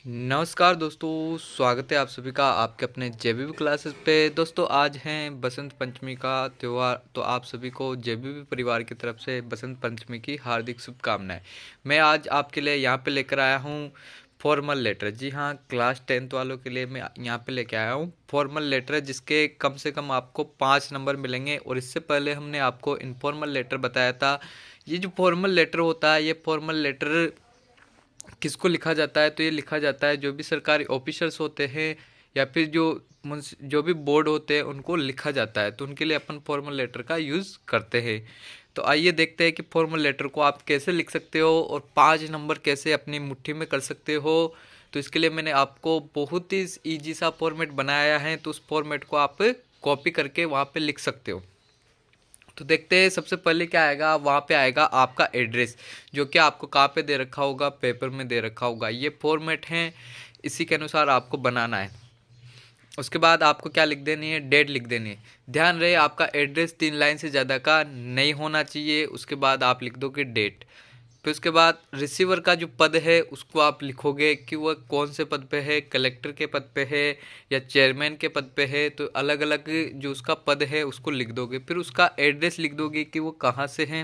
नमस्कार दोस्तों, स्वागत है आप सभी का आपके अपने जेबीबी क्लासेस पे। दोस्तों आज हैं बसंत पंचमी का त्यौहार, तो आप सभी को जेबीबी परिवार की तरफ से बसंत पंचमी की हार्दिक शुभकामनाएं। मैं आज आपके लिए यहाँ पे लेकर आया हूँ फॉर्मल लेटर। जी हाँ, क्लास 10th वालों के लिए मैं यहाँ पे लेके आया हूँ फॉर्मल लेटर, जिसके कम से कम आपको 5 नंबर मिलेंगे। और इससे पहले हमने आपको इनफॉर्मल लेटर बताया था। ये जो फॉर्मल लेटर होता है, ये फॉर्मल लेटर किसको लिखा जाता है? तो ये लिखा जाता है जो भी सरकारी ऑफिसर्स होते हैं या फिर जो भी बोर्ड होते हैं उनको लिखा जाता है, तो उनके लिए अपन फॉर्मल लेटर का यूज़ करते हैं। तो आइए देखते हैं कि फॉर्मल लेटर को आप कैसे लिख सकते हो और 5 नंबर कैसे अपनी मुट्ठी में कर सकते हो। तो इसके लिए मैंने आपको बहुत ही ईजी सा फॉर्मेट बनाया है, तो उस फॉर्मेट को आप कॉपी करके वहाँ पे लिख सकते हो। तो देखते हैं सबसे पहले क्या आएगा। वहाँ पे आएगा आपका एड्रेस, जो कि आपको कहाँ पे दे रखा होगा, पेपर में दे रखा होगा। ये फॉर्मेट है, इसी के अनुसार आपको बनाना है। उसके बाद आपको क्या लिख देनी है, डेट लिख देनी है। ध्यान रहे आपका एड्रेस 3 लाइन से ज़्यादा का नहीं होना चाहिए। उसके बाद आप लिख दोगे डेट। फिर उसके बाद रिसीवर का जो पद है उसको आप लिखोगे कि वह कौन से पद पे है, कलेक्टर के पद पे है या चेयरमैन के पद पे है। तो अलग अलग जो उसका पद है उसको लिख दोगे। फिर उसका एड्रेस लिख दोगे कि वो कहाँ से है,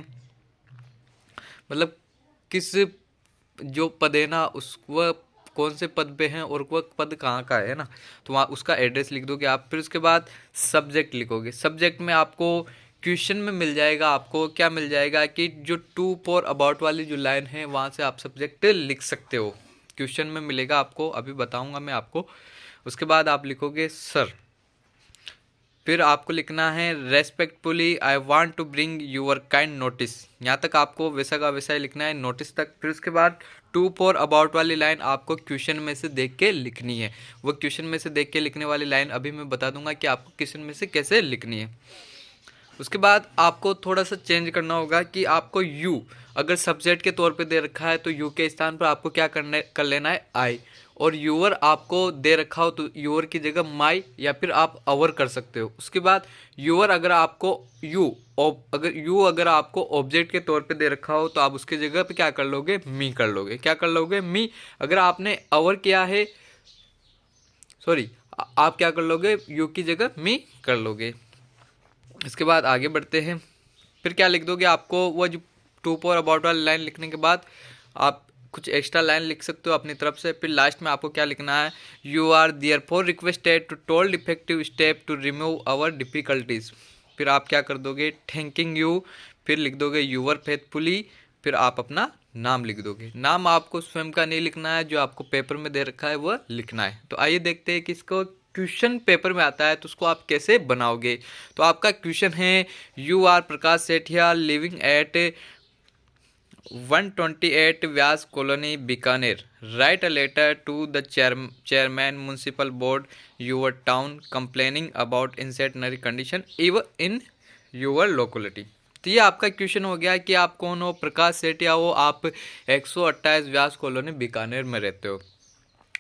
मतलब किस जो पद है ना उस वह कौन से पद पे हैं और वह पद कहाँ का है ना। तो वहाँ उसका एड्रेस लिख दोगे आप। फिर उसके बाद सब्जेक्ट लिखोगे। सब्जेक्ट में आपको क्वेश्चन में मिल जाएगा, आपको क्या मिल जाएगा कि जो टू फॉर अबाउट वाली जो लाइन है वहाँ से आप सब्जेक्ट लिख सकते हो। क्वेश्चन में मिलेगा आपको, अभी बताऊँगा मैं आपको। उसके बाद आप लिखोगे सर। फिर आपको लिखना है respectfully I want to bring your kind notice. यहाँ तक आपको वैसा का वैसा ही लिखना है, नोटिस तक। फिर उसके बाद टू फॉर अबाउट वाली लाइन आपको क्वेश्चन में से देख के लिखनी है। वो क्वेश्चन में से देख के लिखने वाली लाइन अभी मैं बता दूंगा कि आपको क्वेश्चन में से कैसे लिखनी है। उसके बाद आपको थोड़ा सा चेंज करना होगा कि आपको यू अगर सब्जेक्ट के तौर पे दे रखा है तो यू के स्थान पर आपको क्या कर लेना है, आई। और यूअर आपको दे रखा हो तो यूअर की जगह माई या फिर आप अवर कर सकते हो। उसके बाद यूअर अगर आपको अगर आपको ऑब्जेक्ट के तौर पे दे रखा हो तो आप उसकी जगह पे क्या कर लोगे, मी कर लोगे। क्या कर लोगे, मी। अगर आपने अवर किया है, सॉरी, आप क्या कर लोगे, यू की जगह मी कर लोगे। इसके बाद आगे बढ़ते हैं। फिर क्या लिख दोगे, आपको वो जो टू फॉर अबाउट वाली लाइन लिखने के बाद आप कुछ एक्स्ट्रा लाइन लिख सकते हो अपनी तरफ से। फिर लास्ट में आपको क्या लिखना है, you are there for requested to told effective step to remove our difficulties. फिर आप क्या कर दोगे, थैंकिंग यू। फिर लिख दोगे यूअर फेथफुली। फिर आप अपना नाम लिख दोगे। नाम आपको स्वयं का नहीं लिखना है, जो आपको पेपर में दे रखा है वह लिखना है। तो आइए देखते हैं कि इसको क्वेश्चन पेपर में आता है तो उसको आप कैसे बनाओगे। तो आपका क्वेश्चन है, you are Prakash Sethia living at 128 Vyas colony Bikaner. Write a letter to the chairman municipal board your town complaining about insanitary condition in your locality. तो ये आपका क्वेश्चन हो गया कि आप कौन हो, प्रकाश सेठिया हो, आप 128 व्यास कॉलोनी बीकानेर में रहते हो।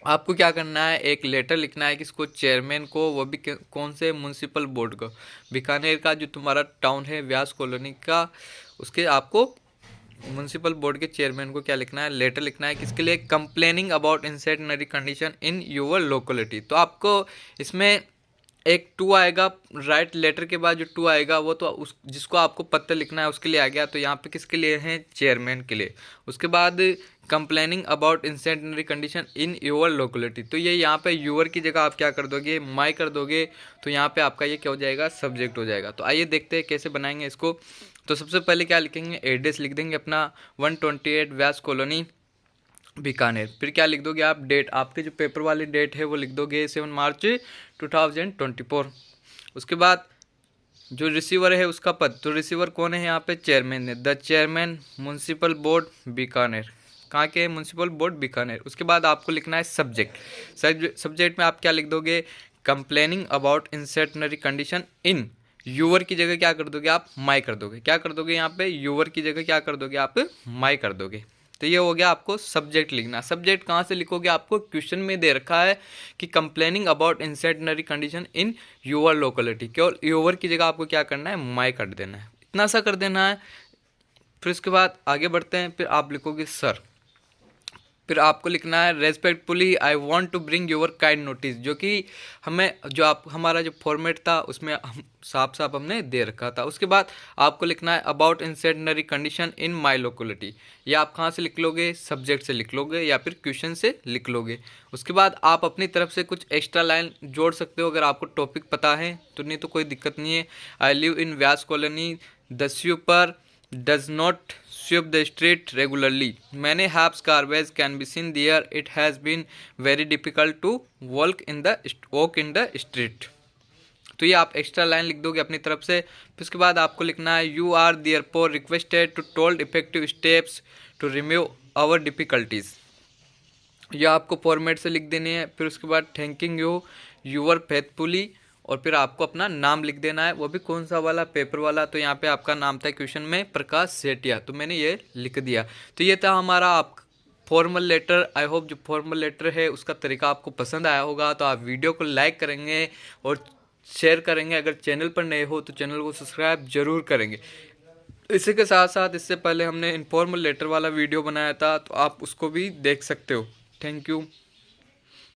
आपको क्या करना है, एक लेटर लिखना है किसको, चेयरमैन को, वो भी कौन से, म्यूनसिपल बोर्ड को, बीकानेर का जो तुम्हारा टाउन है व्यास कॉलोनी का, उसके आपको म्यूनसिपल बोर्ड के चेयरमैन को क्या लिखना है, लेटर लिखना है। किसके लिए, complaining about insanitary condition in your locality. तो आपको इसमें एक टू आएगा, राइट लेटर के बाद जो टू आएगा वो तो उस जिसको आपको पत्र लिखना है उसके लिए आ गया। तो यहाँ पे किसके लिए है, चेयरमैन के लिए। उसके बाद complaining about insanitary condition in your locality. तो ये यहाँ पे यूअर की जगह आप क्या कर दोगे, माई कर दोगे। तो यहाँ पे आपका ये क्या हो जाएगा, सब्जेक्ट हो जाएगा। तो आइए देखते हैं कैसे बनाएंगे इसको। तो सबसे पहले क्या लिखेंगे, एड्रेस लिख देंगे अपना 128 व्यास कॉलोनी बीकानेर। फिर क्या लिख दोगे आप, डेट, आपके जो पेपर वाली डेट है वो लिख दोगे 7 मार्च 2024। उसके बाद जो रिसीवर है उसका पद, तो रिसीवर कौन है यहाँ पे, चेयरमैन है, the chairman municipal board Bikaner. कहाँ के, म्यूनसिपल बोर्ड बीकानेर। उसके बाद आपको लिखना है सब्जेक्ट। सब्जेक्ट में आप क्या लिख दोगे, complaining about insanitary condition in, your की जगह क्या कर दोगे आप, माई कर दोगे। क्या कर दोगे यहाँ पे, यूवर की जगह क्या कर दोगे आप, माई कर दोगे। तो ये हो गया आपको सब्जेक्ट लिखना। सब्जेक्ट कहाँ से लिखोगे, आपको क्वेश्चन में दे रखा है कि complaining about insanitary condition in your locality, केवल योर की जगह आपको क्या करना है, माई कर देना है, इतना सा कर देना है। फिर उसके बाद आगे बढ़ते हैं। फिर आप लिखोगे सर। फिर आपको लिखना है respectfully I want to bring your kind notice, जो कि हमें जो आप हमारा जो फॉर्मेट था उसमें हम साफ साफ हमने दे रखा था। उसके बाद आपको लिखना है about insanitary condition in my locality. ये आप कहाँ से लिख लोगे, सब्जेक्ट से लिख लोगे या फिर क्वेश्चन से लिख लोगे। उसके बाद आप अपनी तरफ से कुछ एक्स्ट्रा लाइन जोड़ सकते हो अगर आपको टॉपिक पता है तो, नहीं तो कोई दिक्कत नहीं है। I live in Vyas colony, the sweeper does not sweep the street regularly. Many half garbage can be seen there. It has been very difficult to walk in the street. तो ये आप एक्स्ट्रा लाइन लिख दोगे अपनी तरफ से। फिर उसके बाद आपको लिखना है you are therefore requested to told effective steps to remove our difficulties. ये आपको फॉर्मेट से लिख देनी है। फिर उसके बाद थैंकिंग यू यूर फेथफुली, और फिर आपको अपना नाम लिख देना है, वो भी कौन सा वाला, पेपर वाला। तो यहाँ पे आपका नाम था क्वेश्चन में प्रकाश सेठिया, तो मैंने ये लिख दिया। तो ये था हमारा आप फॉर्मल लेटर। आई होप जो फॉर्मल लेटर है उसका तरीका आपको पसंद आया होगा। तो आप वीडियो को लाइक करेंगे और शेयर करेंगे। अगर चैनल पर नए हो तो चैनल को सब्सक्राइब जरूर करेंगे। इसी के साथ साथ इससे पहले हमने इनफॉर्मल लेटर वाला वीडियो बनाया था, तो आप उसको भी देख सकते हो। Thank you.